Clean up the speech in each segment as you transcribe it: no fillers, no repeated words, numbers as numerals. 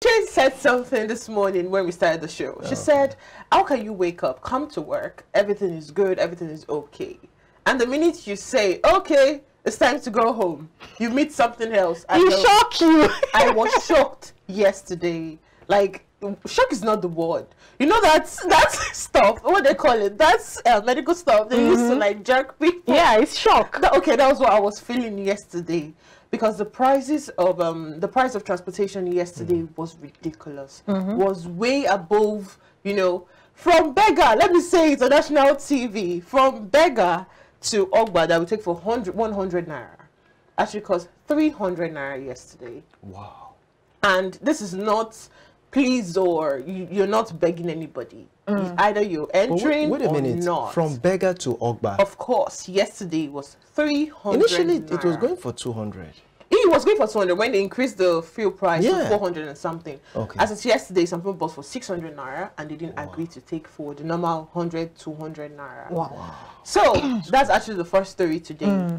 She said something this morning when we started the show. She said, how can you wake up, come to work, everything is good, everything is okay. And the minute you say, okay, it's time to go home, you meet something else. It shocked you. I was shocked yesterday. Like, shock is not the word. You know, that's stuff, what they call it, that's medical stuff. They used to like jerk people. Yeah, it's shock. Okay, that was what I was feeling yesterday. Because the prices of the price of transportation yesterday was ridiculous. Was way above, you know, from Beggar, let me say it's on national TV, from Beggar to Ogba that would take for 100 naira. Actually cost 300 naira yesterday. Wow. And this is not please or you're not begging anybody. Either you're entering wait a minute. or not. From Beggar to Ogba. Of course, yesterday was 300 Initially, naira. it was going for 200. It was going for 200 when they increased the fuel price to Yeah. 400 and something. Okay. As it's yesterday, some people bought for 600 naira and they didn't agree to take for the normal 100, 200 naira. Wow. So that's actually the first story today.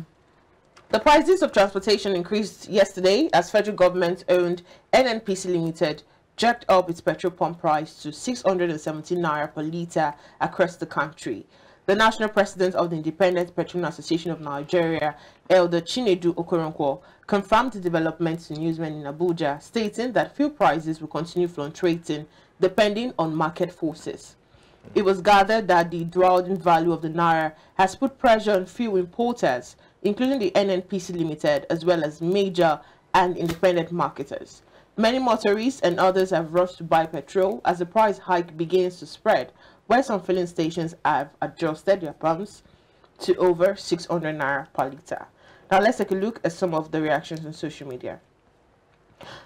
The prices of transportation increased yesterday as federal government-owned NNPCL Limited jacked up its petrol pump price to 617 naira per litre across the country. The national president of the Independent Petroleum Association of Nigeria, Elder Chinedu Okoronkwo, confirmed the development to newsmen in Abuja, stating that fuel prices will continue fluctuating depending on market forces. It was gathered that the dwindling value of the naira has put pressure on fuel importers, including the NNPCL Limited, as well as major and independent marketers. Many motorists and others have rushed to buy petrol as the price hike begins to spread, where some filling stations have adjusted their pumps to over 600 naira per litre. Now let's take a look at some of the reactions on social media.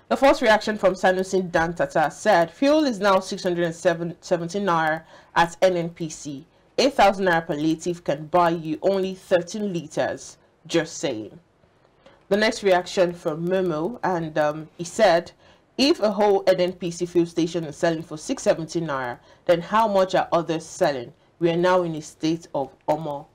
The first reaction from Sanusi Dantata said, fuel is now 617 naira at NNPC. 8,000 naira per litre can buy you only 13 litres. Just saying. The next reaction from Momo, and he said, if a whole NNPC fuel station is selling for 617 naira, then how much are others selling? We are now in a state of Omo.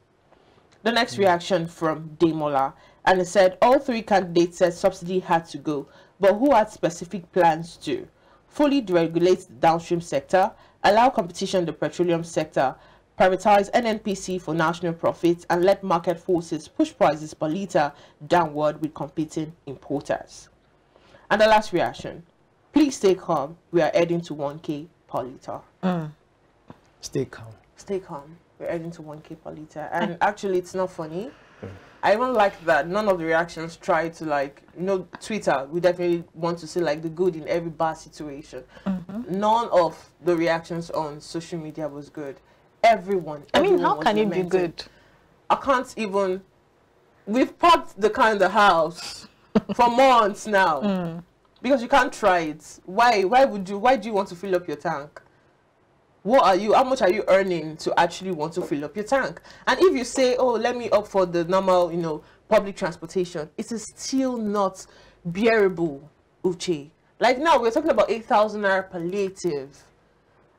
The next reaction from Demola, and he said, all three candidates said subsidy had to go, but who had specific plans to? Fully deregulate the downstream sector, allow competition in the petroleum sector, privatize NNPC for national profits, and let market forces push prices per litre downward with competing importers. And the last reaction, please stay calm, we are heading to 1K per litre. Stay calm. Stay calm, we're heading to 1K per litre. And actually, it's not funny. I even like that none of the reactions try to, like, you know, Twitter, we definitely want to see like the good in every bad situation. None of the reactions on social media was good. Everyone I mean, how was can it be lamenting. good? I can't even, we've parked the car in the house for months now because you can't try it. Why do you want to fill up your tank? How much are you earning to actually want to fill up your tank? And if you say, oh, let me opt for the normal, you know, public transportation, it is still not bearable, Uche. Like now we're talking about 8,000 naira palliative,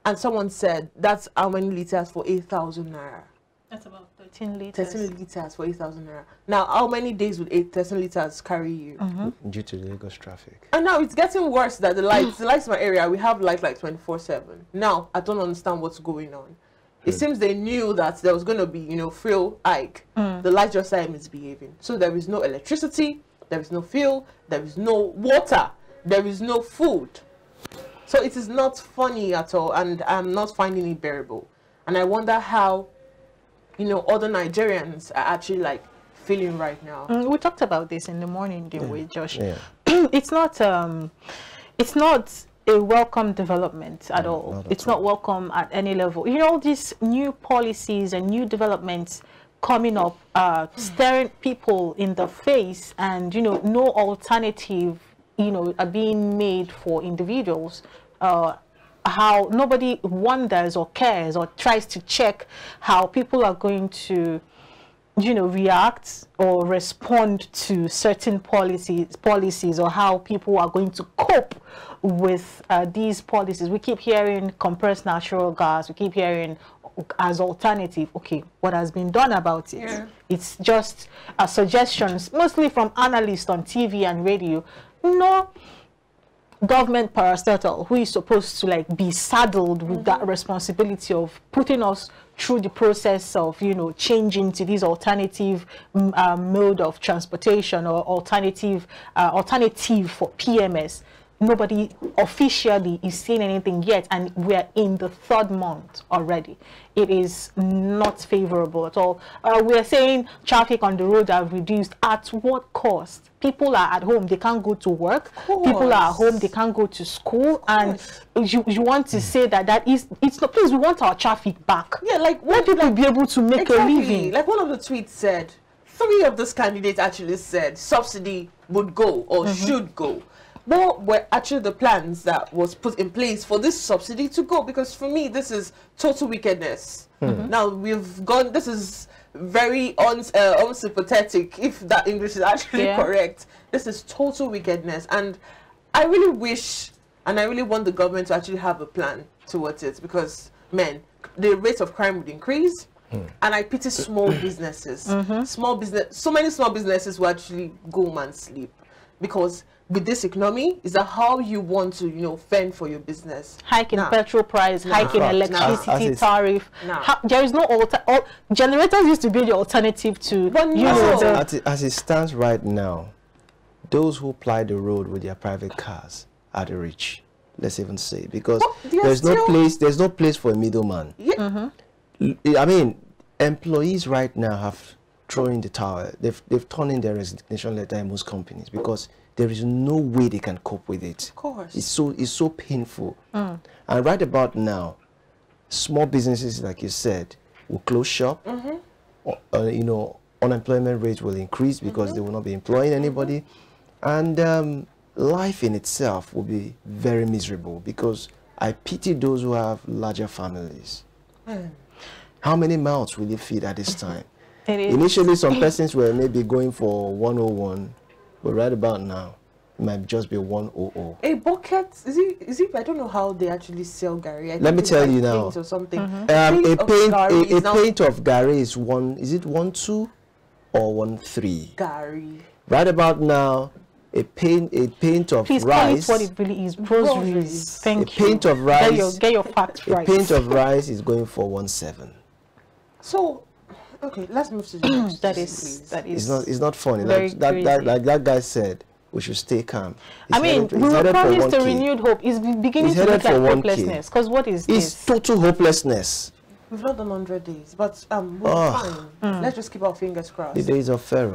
and someone said that's how many liters for 8,000 naira. That's about 13 liters. 13 liters for 8,000 naira. Now, how many days would 13 liters carry you? Due to the Lagos traffic. And now it's getting worse that the lights in my area, we have light like 24/7. Now, I don't understand what's going on. It seems they knew that there was going to be, you know, fuel hike. The lights just started misbehaving. So there is no electricity, there is no fuel, there is no water, there is no food. So it is not funny at all, and I'm not finding it bearable. And I wonder how, you know, other Nigerians are actually like feeling right now. We talked about this in the morning, didn't we, Josh? Yeah. It's not a welcome development at all. It's not welcome at any level. You know, these new policies and new developments coming up, staring people in the face, and, you know, no alternative, you know, are being made for individuals. How nobody wonders or cares or tries to check how people are going to, you know, react or respond to certain policies, or how people are going to cope with these policies. We keep hearing compressed natural gas, we keep hearing as alternative. Okay, what has been done about it? Yeah. It's just suggestions, mostly from analysts on TV and radio. No, government parastatal who is supposed to like be saddled with that responsibility of putting us through the process of, you know, changing to this alternative mode of transportation or alternative for PMS. Nobody officially is saying anything yet, and we're in the 3rd month already. It is not favorable at all. We are saying traffic on the road have reduced. At what cost? People are at home, they can't go to work. People are at home, they can't go to school. And you want to say that it's not, please, we want our traffic back. Yeah, like what people be able to make a living. Like one of the tweets said, 3 of those candidates actually said subsidy would go or should go. What were actually the plans that was put in place for this subsidy to go? Because for me, this is total wickedness. Now we've gone, this is very unsympathetic, if that English is actually correct. This is total wickedness. And I really wish, and I really want the government to actually have a plan towards it, because, man, the rate of crime would increase. And I pity small businesses. So many small businesses will actually go home and sleep, because with this economy, is that how you want to, you know, fend for your business? Hiking petrol price, hiking electricity tariff. There is no generators used to be the alternative to. As it stands right now, those who ply the road with their private cars are the rich. Let's even say, because there's no place for a middleman. I mean, employees right now have thrown in the towel. They've turned in their resignation letter in most companies, because there is no way they can cope with it. Of course. It's so painful. And right about now, small businesses, like you said, will close shop. You know, unemployment rate will increase because they will not be employing anybody. And life in itself will be very miserable, because I pity those who have larger families. How many mouths will you feed at this time? Initially, some persons were maybe going for 101. But right about now, it might just be 100. A bucket, is it? I don't know how they actually sell Gary. Let me tell you now. Or something. A pint of Gary is 1.2 or 1.3. Gary. Right about now, a pint of Please rice. Call it what it really is. Groceries. Thank you. A pint of rice. Get your facts right. A pint of rice is going for 1.7. So. Okay, let's move to the next. That is. It's not funny. Very like that guy said, we should stay calm. I mean, we were promised a renewed hope. It's beginning to look like hopelessness. Because what is this? It's total hopelessness. We've not done 100 days, but we're fine. Let's just keep our fingers crossed. The days of Pharaoh.